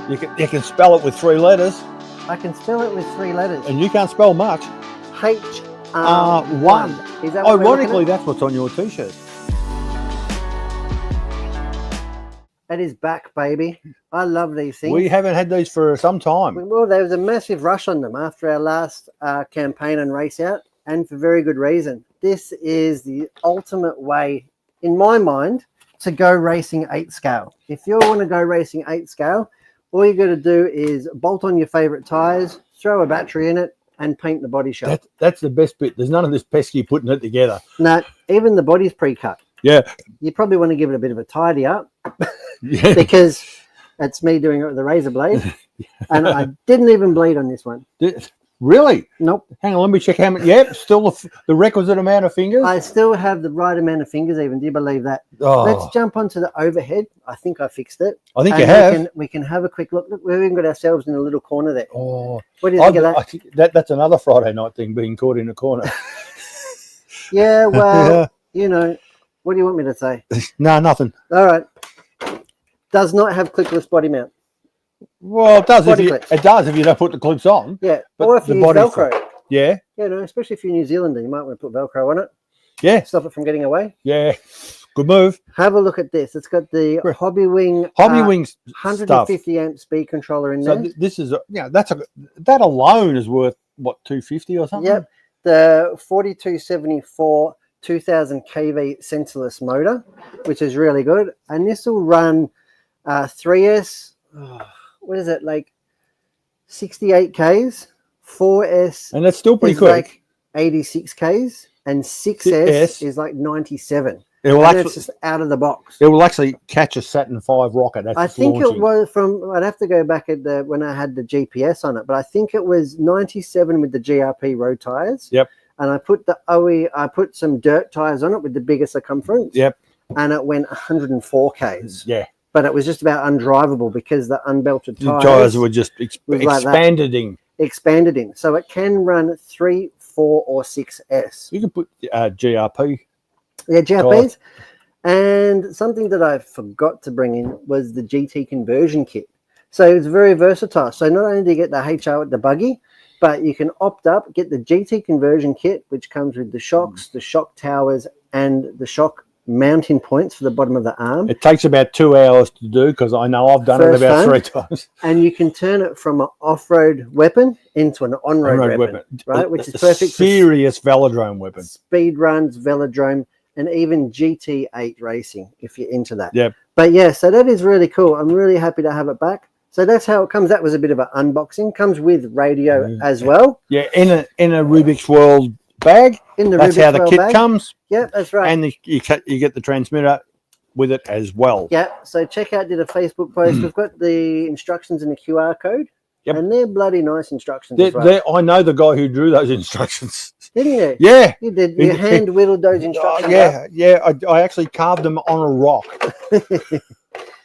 You can spell it with 3 letters. I can spell it with 3 letters. And you can't spell much. HR1. Is that what Ironically, that's what's on your t-shirt. It is back, baby. I love these things. We haven't had these for some time. Well, there was a massive rush on them after our last campaign and race out, and for very good reason. This is the ultimate way, in my mind, to go racing 8 scale. If you want to go racing 8 scale, all you got to do is bolt on your favorite tires, throw a battery in it, and paint the body shop. That's the best bit. There's none of this pesky putting it together. No, even the body's pre-cut. Yeah. You probably want to give it a bit of a tidy up. Yeah. Because it's me doing it with a razor blade. And I didn't even bleed on this one. Really? Nope. Hang on, let me check how many. Yep, still the requisite amount of fingers. I still have the right amount of fingers even. Do you believe that? Oh. Let's jump onto the overhead. I think I fixed it. I think you have. We can have a quick look. Look, we've even got ourselves in a little corner there. Oh. What do you think of that? I think that's another Friday night thing, being caught in a corner. Yeah, well, you know, what do you want me to say? No, nothing. All right. Does not have clickless body mount. Well, it does. It does if you don't put the clips on. Yeah, but or if you use Velcro. Yeah. Yeah, no, especially if you're New Zealander, you might want to put Velcro on it. Yeah. Stop it from getting away. Yeah. Good move. Have a look at this. It's got the Hobbywing 150 amp speed controller in there. So this is that alone is worth what, 250 or something? Yep. The 4274 2000 kV sensorless motor, which is really good, and this will run 3S. What is it, like 68 Ks? 4S, and that's still pretty quick. Like 86 Ks, and 6S is like 97. It will actually, it's just out of the box. It will actually catch a Saturn V rocket. I think it was from. I'd have to go back at when I had the GPS on it, but I think it was 97 with the GRP road tires. Yep. And I put the OE. I put some dirt tires on it with the bigger circumference. Yep. And it went 104 Ks. Yeah. But it was just about undrivable because the unbelted tires were just expanded in. Expanded in. So it can run 3, 4, or 6S. You can put GRP. Yeah, GRPs. And something that I forgot to bring in was the GT conversion kit. So it's very versatile. So not only do you get the HR with the buggy, but you can opt up, get the GT conversion kit, which comes with the shocks, the shock towers, and the shock mounting points for the bottom of the arm. It takes about 2 hours to do because I know I've done it about 3 times. And you can turn it from an off-road weapon into an on-road weapon, right? Which is perfect. Serious velodrome weapon. Speed runs, velodrome, and even GT8 racing if you're into that. Yeah. But yeah, so that is really cool. I'm really happy to have it back. So that's how it comes. That was a bit of an unboxing. Comes with radio as well. Yeah, in a Rubik's World bag. That's how the kit comes. Yeah, that's right. And you get the transmitter with it as well. Yeah. So check out, did a Facebook post. We've got the instructions in the QR code. Yep. And they're bloody nice instructions as well. I know the guy who drew those instructions. Didn't you? Yeah. You did. You hand whittled those instructions Yeah. Yeah. I actually carved them on a rock.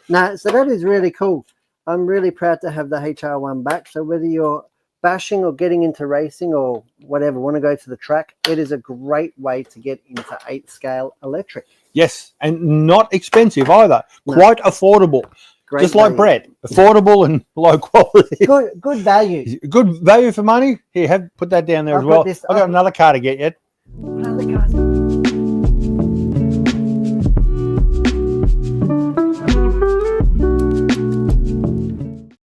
No, so that is really cool. I'm really proud to have the HR1 back. So whether you're bashing or getting into racing or whatever, want to go to the track, it is a great way to get into 8 scale electric. Yes, and not expensive either. No. Quite affordable. Great just value. Like Brett, affordable and low quality. Good value. Good value for money. Here, put that down there as well. I've got another car to get yet. Another car.